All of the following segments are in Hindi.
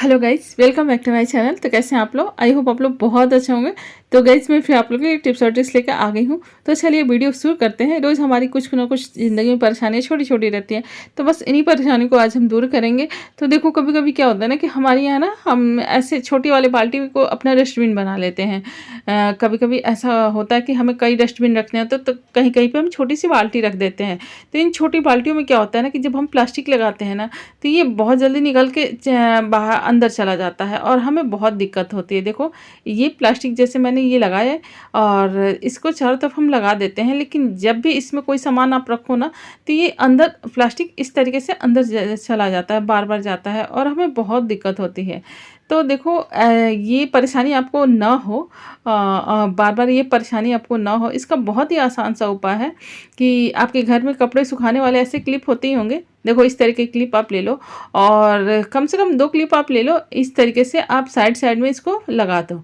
Hello guys, welcome back to my channel. तो कैसे हैं आप लोग? आई होप आप लोग बहुत अच्छे होंगे। तो गाइस मैं फिर आप लोगों के लिए टिप्स और ट्रिक्स लेकर आ गई हूँ। तो चलिए वीडियो शुरू करते हैं। रोज़ हमारी कुछ ना कुछ ज़िंदगी में परेशानियाँ छोटी छोटी रहती हैं, तो बस इन्हीं परेशानी को आज हम दूर करेंगे। तो देखो, कभी कभी क्या होता है ना कि हमारे यहाँ ना हम ऐसे छोटी वाले बाल्टी को अपना डस्टबिन बना लेते हैं। कभी कभी ऐसा होता है कि हमें कई डस्टबिन रखने हैं, तो कहीं कहीं पर हम छोटी सी बाल्टी रख देते हैं। तो इन छोटी बाल्टियों में क्या होता है ना कि जब हम प्लास्टिक लगाते हैं ना, तो ये बहुत जल्दी निकल के बाहर अंदर चला जाता है और हमें बहुत दिक्कत होती है। देखो, ये प्लास्टिक जैसे मैंने ये लगाया है और इसको चारों तरफ हम लगा देते हैं, लेकिन जब भी इसमें कोई सामान आप रखो ना, तो ये अंदर प्लास्टिक इस तरीके से अंदर चला जाता है, बार बार जाता है और हमें बहुत दिक्कत होती है। तो देखो, ये परेशानी आपको ना हो, बार बार ये परेशानी आपको ना हो, इसका बहुत ही आसान सा उपाय है कि आपके घर में कपड़े सुखाने वाले ऐसे क्लिप होते ही होंगे। देखो, इस तरह के क्लिप आप ले लो और कम से कम 2 क्लिप आप ले लो। इस तरीके से आप साइड साइड में इसको लगा दो।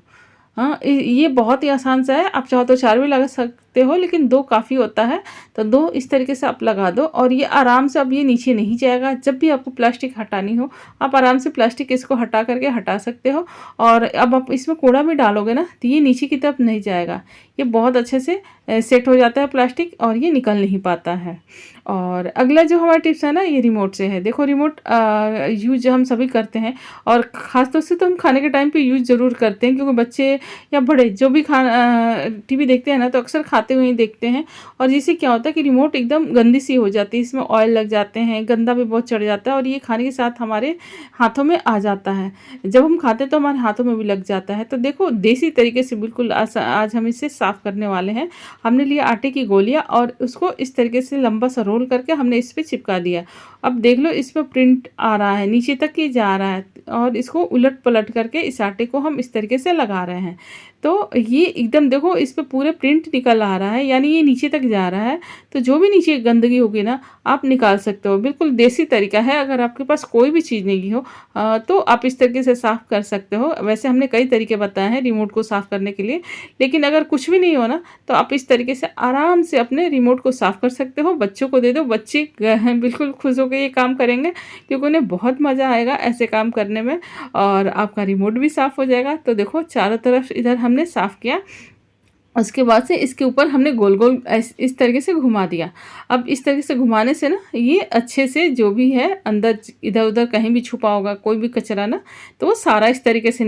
हाँ, ये बहुत ही आसान सा है। आप चाहो तो 4 भी लगा सकते हो, लेकिन 2 काफ़ी होता है। तो 2 इस तरीके से आप लगा दो और ये आराम से अब ये नीचे नहीं जाएगा। जब भी आपको प्लास्टिक हटानी हो, आप आराम से प्लास्टिक इसको हटा करके हटा सकते हो। और अब आप इसमें कूड़ा भी डालोगे ना, तो ये नीचे की तरफ नहीं जाएगा। ये बहुत अच्छे से सेट हो जाता है प्लास्टिक और ये निकल नहीं पाता है। और अगला जो हमारा टिप्स है ना, ये रिमोट से है। देखो, रिमोट यूज हम सभी करते हैं और ख़ास तौर से तो हम खाने के टाइम पे यूज़ ज़रूर करते हैं, क्योंकि बच्चे या बड़े जो भी टीवी देखते हैं ना, तो अक्सर खाते हुए ही देखते हैं। और जिससे क्या होता है कि रिमोट एकदम गंदी सी हो जाती है, इसमें ऑयल लग जाते हैं, गंदा भी बहुत चढ़ जाता है और ये खाने के साथ हमारे हाथों में आ जाता है। जब हम खाते हैं तो हमारे हाथों में भी लग जाता है। तो देखो, देसी तरीके से बिल्कुल आज हम इसे साफ़ करने वाले हैं। हमने लिया आटे की गोलियाँ और उसको इस तरीके से लंबा सा रोल करके हमने इस पे चिपका दिया। अब देख लो, इस पे प्रिंट आ रहा है, नीचे तक ये जा रहा है और इसको उलट पलट करके इस आटे को हम इस तरीके से लगा रहे हैं। तो ये एकदम देखो, इस पे पूरे प्रिंट निकल आ रहा है, यानी ये नीचे तक जा रहा है। तो जो भी नीचे गंदगी होगी ना, आप निकाल सकते हो। बिल्कुल देसी तरीका है। अगर आपके पास कोई भी चीज़ नहीं हो तो आप इस तरीके से साफ़ कर सकते हो। वैसे हमने कई तरीके बताए हैं रिमोट को साफ़ करने के लिए, लेकिन अगर कुछ भी नहीं हो ना, तो आप इस तरीके से आराम से अपने रिमोट को साफ़ कर सकते हो। बच्चों को दे दो, बच्चे बिल्कुल खुश होकर ये काम करेंगे, क्योंकि उन्हें बहुत मज़ा आएगा ऐसे काम करने में और आपका रिमोट भी साफ़ हो जाएगा। तो देखो, चारों तरफ इधर हमने साफ़ किया, उसके बाद से इसके ऊपर हमने गोल गोल इस तरीके से घुमा दिया। अब इस तरीके से घुमाने से ना, ये अच्छे से जो भी है अंदर इधर उधर कहीं भी छुपा होगा कोई भी कचरा ना, तो वो सारा इस तरीके से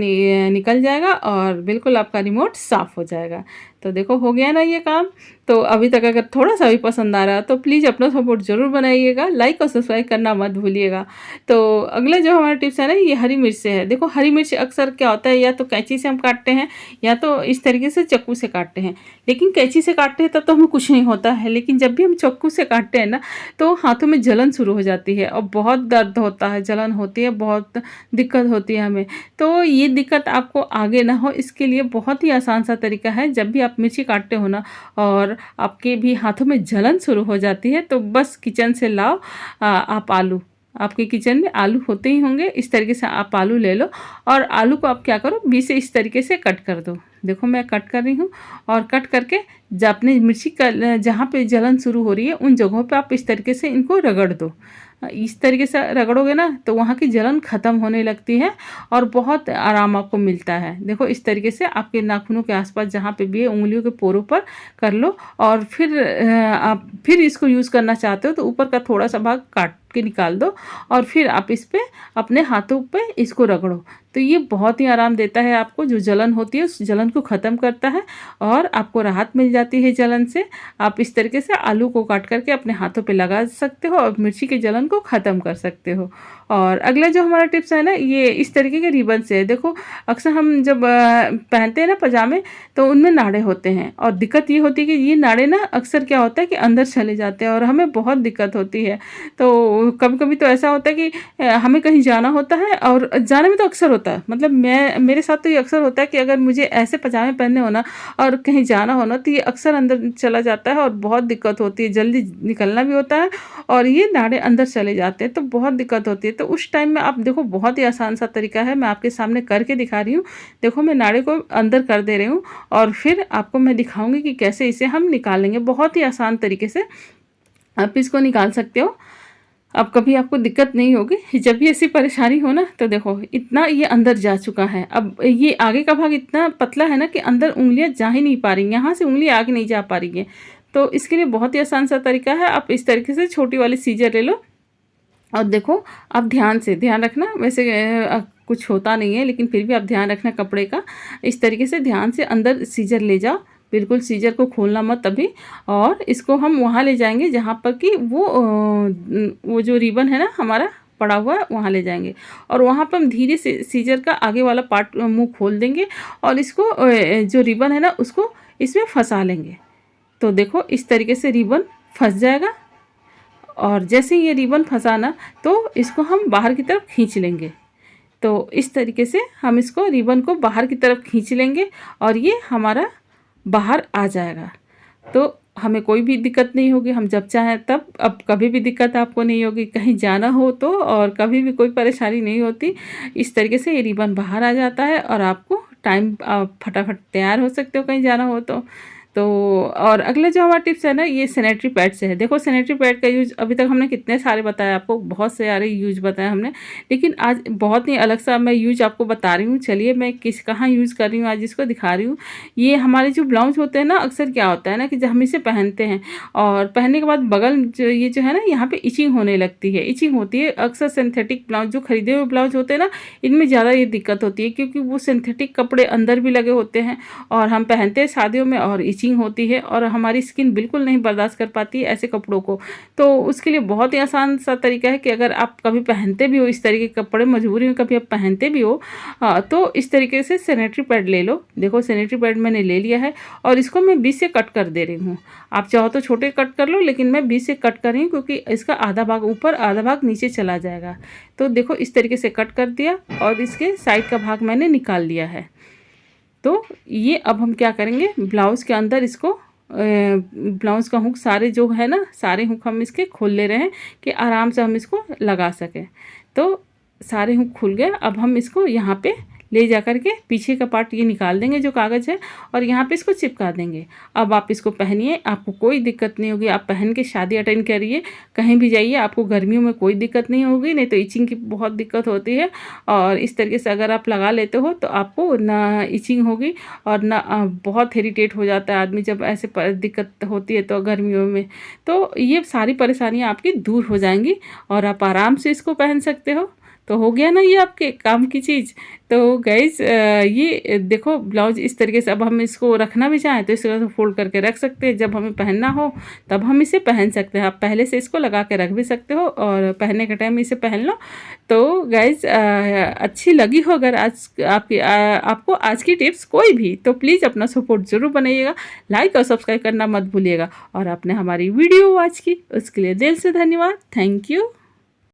निकल जाएगा और बिल्कुल आपका रिमोट साफ़ हो जाएगा। तो देखो, हो गया ना ये काम। तो अभी तक अगर थोड़ा सा भी पसंद आ रहा है तो प्लीज़ अपना सपोर्ट ज़रूर बनाइएगा, लाइक और सब्सक्राइब करना मत भूलिएगा। तो अगला जो हमारा टिप्स है ना, ये हरी मिर्च से है। देखो, हरी मिर्च अक्सर क्या होता है, या तो कैंची से हम काटते हैं या तो इस तरीके से चाकू से काटते हैं। लेकिन कैंची से काटते हैं तब तो हमें कुछ नहीं होता है, लेकिन जब भी हम चाकू से काटते हैं ना, तो हाथों में जलन शुरू हो जाती है और बहुत दर्द होता है, जलन होती है, बहुत दिक्कत होती है हमें। तो ये दिक्कत आपको आगे ना हो, इसके लिए बहुत ही आसान सा तरीका है। जब भी आप मिर्ची काटते हो ना और आपके भी हाथों में जलन शुरू हो जाती है, तो बस किचन से लाओ आप आलू। आपके किचन में आलू होते ही होंगे। इस तरीके से आप आलू ले लो और आलू को आप क्या करो, बीच से इस तरीके से कट कर दो। देखो, मैं कट कर रही हूँ और कट करके अपने मिर्ची का जहाँ पे जलन शुरू हो रही है उन जगहों पे आप इस तरीके से इनको रगड़ दो। इस तरीके से रगड़ोगे ना, तो वहाँ की जलन ख़त्म होने लगती है और बहुत आराम आपको मिलता है। देखो, इस तरीके से आपके नाखूनों के आसपास जहाँ पे भी है, उंगलियों के पोरों पर कर लो और फिर आप फिर इसको यूज़ करना चाहते हो तो ऊपर का थोड़ा सा भाग काट के निकाल दो और फिर आप इस पे अपने हाथों पे इसको रगड़ो। तो ये बहुत ही आराम देता है आपको। जो जलन होती है उस जलन को ख़त्म करता है और आपको राहत मिल जाती है जलन से। आप इस तरीके से आलू को काट करके अपने हाथों पे लगा सकते हो और मिर्ची के जलन को ख़त्म कर सकते हो। और अगला जो हमारा टिप्स है ना, ये इस तरीके के रिबन से है। देखो, अक्सर हम जब पहनते हैं ना पजामे, तो उनमें नाड़े होते हैं और दिक्कत ये होती है कि ये नाड़े ना अक्सर क्या होता है कि अंदर चले जाते हैं और हमें बहुत दिक्कत होती है। तो कभी कभी तो ऐसा होता है कि हमें कहीं जाना होता है, और जाने में तो अक्सर होता है, मतलब मेरे साथ तो ये अक्सर होता है कि अगर मुझे ऐसे पजामे पहनने हो ना और कहीं जाना हो ना, तो ये अक्सर अंदर चला जाता है और बहुत दिक्कत होती है। जल्दी निकलना भी होता है और ये नाड़े अंदर चले जाते हैं, तो बहुत दिक्कत होती है। तो उस टाइम में आप देखो, बहुत ही आसान सा तरीका है, मैं आपके सामने करके दिखा रही हूँ। देखो, मैं नाड़े को अंदर कर दे रही हूँ और फिर आपको मैं दिखाऊंगी कि कैसे इसे हम निकालेंगे। बहुत ही आसान तरीके से आप इसको निकाल सकते हो। अब कभी आपको दिक्कत नहीं होगी। जब भी ऐसी परेशानी हो ना तो देखो इतना ये अंदर जा चुका है। अब ये आगे का भाग इतना पतला है ना कि अंदर उँगलियाँ जा ही नहीं पा रही हैं, यहाँ से उँगली आगे नहीं जा पा रही है। तो इसके लिए बहुत ही आसान सा तरीका है, आप इस तरीके से छोटी वाली सीजर ले लो और देखो आप ध्यान रखना। वैसे कुछ होता नहीं है लेकिन फिर भी आप ध्यान रखना कपड़े का। इस तरीके से ध्यान से अंदर सीजर ले जाओ, बिल्कुल सीजर को खोलना मत अभी। और इसको हम वहाँ ले जाएंगे जहाँ पर कि वो जो रिबन है ना हमारा पड़ा हुआ है वहाँ ले जाएंगे और वहाँ पर हम धीरे से सीजर का आगे वाला पार्ट मुंह खोल देंगे और इसको जो रिबन है ना उसको इसमें फंसा लेंगे। तो देखो इस तरीके से रिबन फंस जाएगा और जैसे ये रिबन फंसाना तो इसको हम बाहर की तरफ खींच लेंगे। तो इस तरीके से हम इसको रिबन को बाहर की तरफ खींच लेंगे और ये हमारा बाहर आ जाएगा। तो हमें कोई भी दिक्कत नहीं होगी, हम जब चाहें तब। अब कभी भी दिक्कत आपको नहीं होगी कहीं जाना हो तो, और कभी भी कोई परेशानी नहीं होती। इस तरीके से ये रिबन बाहर आ जाता है और आपको टाइम फटाफट तैयार हो सकते हो कहीं जाना हो तो। और अगला जो हमारा टिप्स है ना ये सैनिटरी पैड से है। देखो सैनिटरी पैड का यूज़ अभी तक हमने कितने सारे बताया आपको, बहुत सारे यूज़ बताया हमने, लेकिन आज बहुत ही अलग सा मैं यूज़ आपको बता रही हूँ। चलिए मैं कहाँ यूज़ कर रही हूँ आज इसको दिखा रही हूँ। ये हमारे जो ब्लाउज होते हैं ना अक्सर क्या होता है ना कि जब हम इसे पहनते हैं और पहनने के बाद बगल जो है ना यहाँ पे इचिंग होने लगती है, इचिंग होती है। अक्सर सिंथेटिक ब्लाउज जो खरीदे हुए ब्लाउज होते हैं ना इनमें ज़्यादा ये दिक्कत होती है क्योंकि वो सिंथेटिक कपड़े अंदर भी लगे होते हैं और हम पहनते हैं शादियों में और इचिंग होती है और हमारी स्किन बिल्कुल नहीं बर्दाश्त कर पाती है ऐसे कपड़ों को। तो उसके लिए बहुत ही आसान सा तरीका है कि अगर आप कभी पहनते भी हो इस तरीके के कपड़े, मजबूरी में कभी आप पहनते भी हो तो इस तरीके से सैनिटरी पैड ले लो। देखो सैनिटरी पैड मैंने ले लिया है और इसको मैं 20 से कट कर दे रही हूँ। आप चाहो तो छोटे कट कर लो लेकिन मैं 20 से कट कर रही हूँ क्योंकि इसका आधा भाग ऊपर आधा भाग नीचे चला जाएगा। तो देखो इस तरीके से कट कर दिया और इसके साइड का भाग मैंने निकाल लिया है। तो ये अब हम क्या करेंगे, ब्लाउज़ के अंदर इसको ब्लाउज़ का हुक सारे जो है ना सारे हुक हम इसके खोल ले रहे हैं कि आराम से हम इसको लगा सकें। तो सारे हुक खुल गए। अब हम इसको यहाँ पे ले जा कर के पीछे का पार्ट ये निकाल देंगे जो कागज़ है और यहाँ पे इसको चिपका देंगे। अब आप इसको पहनिए, आपको कोई दिक्कत नहीं होगी। आप पहन के शादी अटेंड करिए, कहीं भी जाइए, आपको गर्मियों में कोई दिक्कत नहीं होगी। नहीं तो इचिंग की बहुत दिक्कत होती है और इस तरीके से अगर आप लगा लेते हो तो आपको ना इचिंग होगी और ना बहुत इरिटेट हो जाता है आदमी जब ऐसे दिक्कत होती है तो गर्मियों में। तो ये सारी परेशानियाँ आपकी दूर हो जाएंगी और आप आराम से इसको पहन सकते हो। तो हो गया ना ये आपके काम की चीज़। तो गाइज़ ये देखो ब्लाउज इस तरीके से अब हम इसको रखना भी चाहें तो इस तरह से फोल्ड करके रख सकते हैं। जब हमें पहनना हो तब हम इसे पहन सकते हैं। आप पहले से इसको लगा के रख भी सकते हो और पहनने के टाइम इसे पहन लो। तो गाइज़ अच्छी लगी हो अगर आज आपको आज की टिप्स कोई भी तो प्लीज़ अपना सपोर्ट ज़रूर बनाइएगा, लाइक और सब्सक्राइब करना मत भूलिएगा। और आपने हमारी वीडियो वॉच की उसके लिए दिल से धन्यवाद। Thank you.